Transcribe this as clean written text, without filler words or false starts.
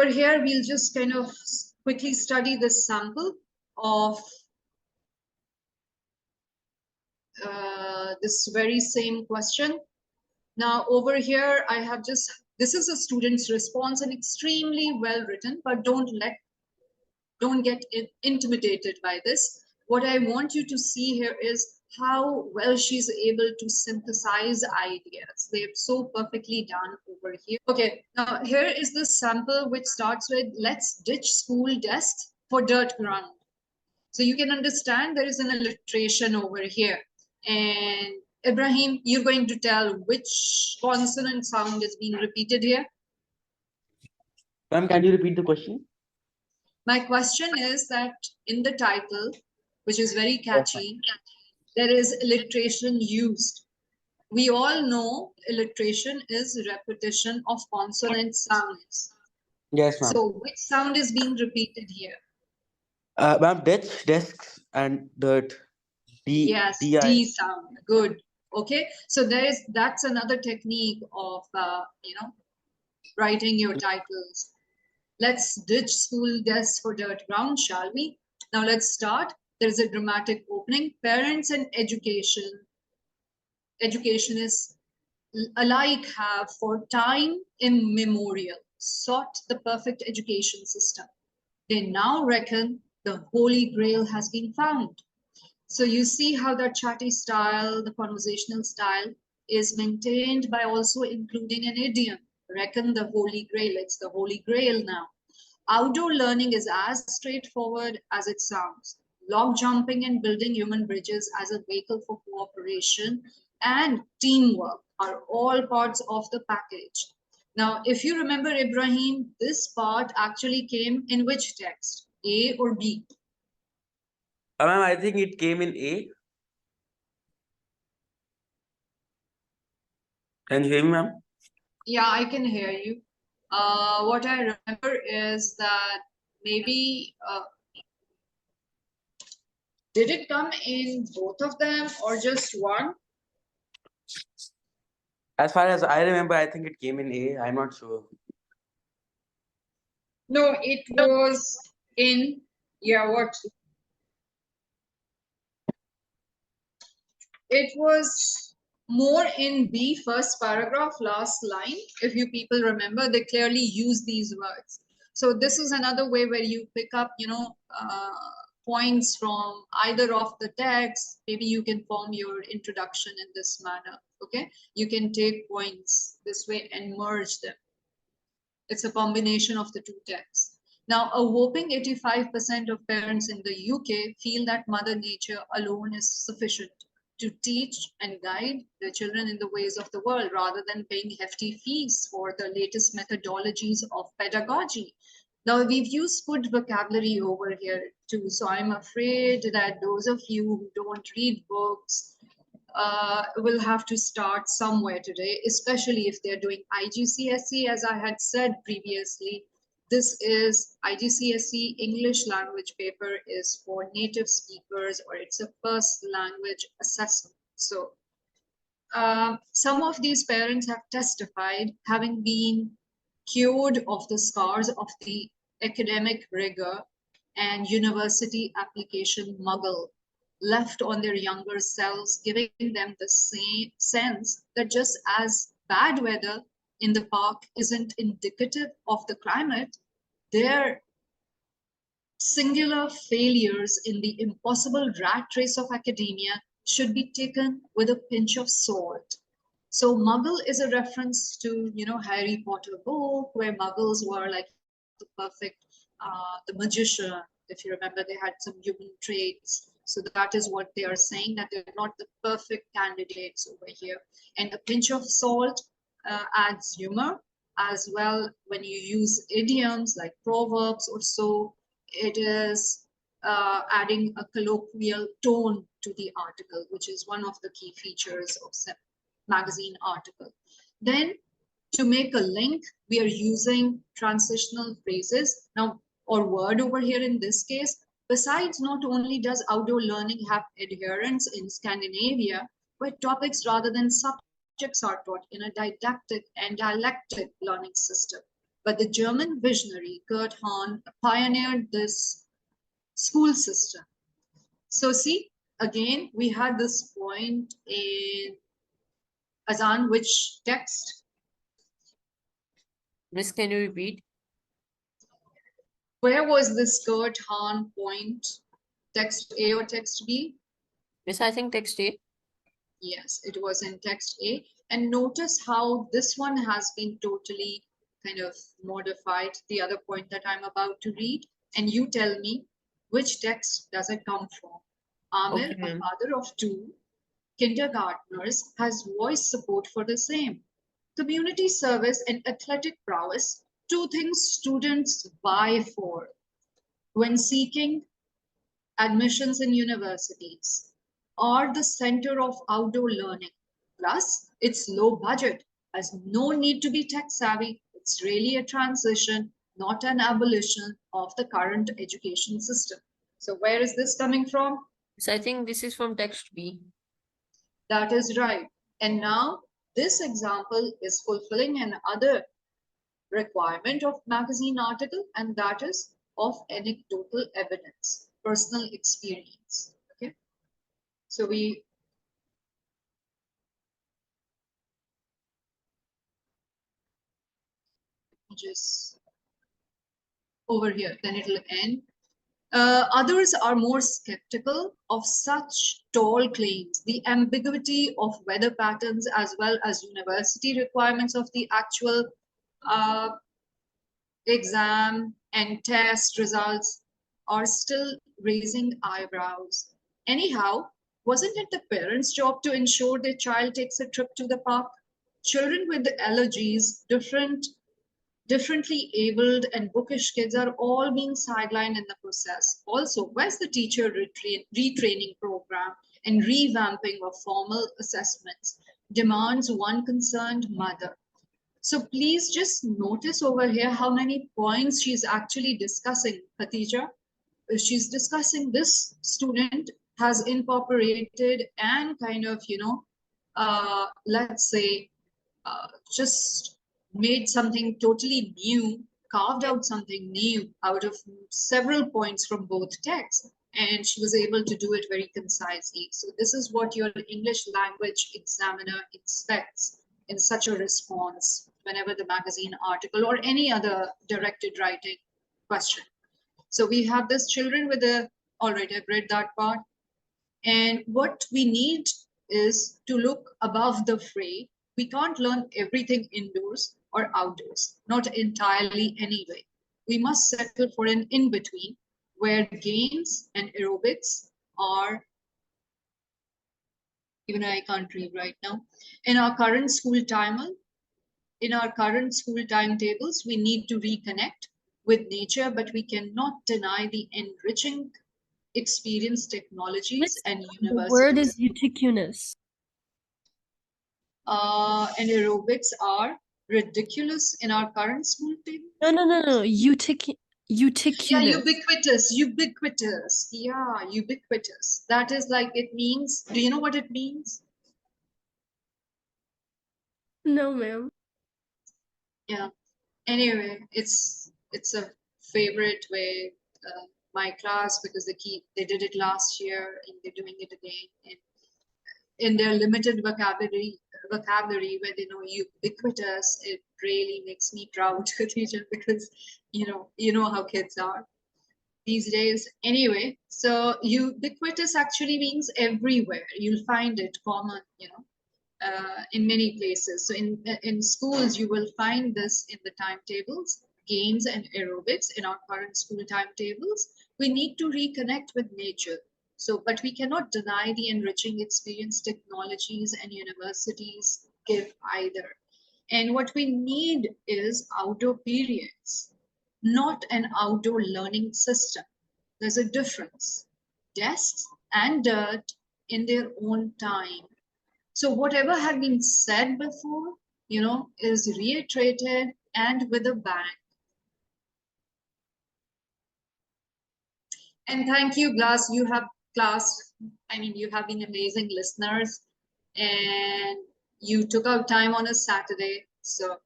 here, we'll just kind of quickly study this sample of this very same question. Now, over here, I have just, this is a student's response and extremely well written, but don't get intimidated by this. What I want you to see here is how well she's able to synthesize ideas. They're so perfectly done over here. Okay, now here is the sample which starts with, let's ditch school desks for dirt ground. So you can understand there is an alliteration over here. And Ibrahim, you're going to tell which consonant sound is being repeated here. Ma'am, can you repeat the question? My question is that in the title, which is very catchy, there is alliteration used. We all know alliteration is repetition of consonant sounds. Yes, ma'am. So which sound is being repeated here? Ma'am, desks and dirt. Yes, D sound. Good. Okay. So that's another technique of writing your titles. Let's ditch school desks for dirt ground, shall we? Now let's start. There's a dramatic opening. Parents and educationists alike have for time immemorial sought the perfect education system. They now reckon the Holy Grail has been found. So you see how that chatty style, the conversational style, is maintained by also including an idiom. Reckon the Holy Grail. It's the Holy Grail now. Outdoor learning is as straightforward as it sounds. Log jumping and building human bridges as a vehicle for cooperation and teamwork are all parts of the package. Now, if you remember, Ibrahim, this part actually came in which text? A or B? Ma'am, I think it came in A. Can you hear me, ma'am? Yeah, I can hear you. What I remember is that maybe did it come in both of them or just one? As far as I remember, I think it came in A. I'm not sure. No, it was in, yeah, what? It was more in B, first paragraph, last line. If you people remember, they clearly use these words. So this is another way where you pick up, points from either of the text. Maybe you can form your introduction in this manner, okay? You can take points this way and merge them. It's a combination of the two texts. Now, a whopping 85% of parents in the UK feel that Mother Nature alone is sufficient to teach and guide their children in the ways of the world rather than paying hefty fees for the latest methodologies of pedagogy. Now, we've used good vocabulary over here too, so I'm afraid that those of you who don't read books will have to start somewhere today, especially if they're doing IGCSE, as I had said previously. This is IGCSE English language paper is for native speakers, or it's a first language assessment. So some of these parents have testified having been cured of the scars of the academic rigor and university application muggle left on their younger selves, giving them the same sense that just as bad weather in the park isn't indicative of the climate, their singular failures in the impossible rat race of academia should be taken with a pinch of salt. So Muggle is a reference to, Harry Potter book where Muggles were like the perfect, the magician. If you remember, they had some human traits. So that is what they are saying, that they're not the perfect candidates over here. And a pinch of salt adds humor as well. When you use idioms like proverbs or so, it is adding a colloquial tone to the article, which is one of the key features of magazine article. Then to make a link, we are using transitional phrases now, or word over here in this case. Besides, not only does outdoor learning have adherence in Scandinavia, where topics rather than subjects are taught in a didactic and dialectic learning system, But the German visionary Kurt Hahn pioneered this school system. So see, again, we had this point in Azan, which text? Miss, can you repeat? Where was this Kurt Hahn point? Text A or text B? Miss, I think text A. Yes, it was in text A. And notice how this one has been totally kind of modified, the other point that I'm about to read. And you tell me, which text does it come from? Amir, Okay, a ma'am. father of two kindergartners, has voiced support for the same. Community service and athletic prowess, two things students vie for when seeking admissions in universities, are the center of outdoor learning. Plus, it's low budget, has no need to be tech savvy. It's really a transition, not an abolition of the current education system. So, where is this coming from? Miss, I think this is from text B. That is right. And now, this example is fulfilling another requirement of magazine article, and that is of anecdotal evidence, personal experience. Okay, so we just over here, then it'll end. Others are more skeptical of such tall claims. The ambiguity of weather patterns as well as university requirements of the actual uh, exam and test results are still raising eyebrows. Anyhow, wasn't it the parents' job to ensure their child takes a trip to the park? Children with allergies, differently abled and bookish kids are all being sidelined in the process. Also, where's the teacher retraining program and revamping of formal assessments? Demands one concerned mother. So please just notice over here how many points she's actually discussing, Khatija. She's discussing this student has incorporated and kind of, let's say, just made something totally new, carved out something new out of several points from both texts. And she was able to do it very concisely. So this is what your English language examiner expects in such a response whenever the magazine article or any other directed writing question. So we have this children with a, all right, I've read that part. And what we need is to look above the fray. We can't learn everything indoors or outdoors, not entirely anyway. We must settle for an in between where games and aerobics are, even I can't read right now, in our current school timer, in our current school timetables, we need to reconnect with nature, but we cannot deny the enriching experience technologies Miss, and the word universities. is ubiquitous. And aerobics are ridiculous in our current school table. No. Yeah, Ubiquitous. ubiquitous. Yeah, ubiquitous. That is like it means. Do you know what it means? No, ma'am. Yeah. Anyway, it's a favorite way. My class because they did it last year and they're doing it again in their limited vocabulary where they know ubiquitous. It really makes me proud, teacher, because you know how kids are these days. Anyway, so ubiquitous actually means everywhere. You'll find it common, in many places. So in schools, you will find this in the timetables, games and aerobics in our current school timetables. We need to reconnect with nature. So, but we cannot deny the enriching experience technologies and universities give either. And what we need is outdoor periods, not an outdoor learning system. There's a difference. Desks and dirt in their own time. So whatever had been said before, is reiterated and with a bang. And thank you, you have been amazing listeners and you took out time on a Saturday. So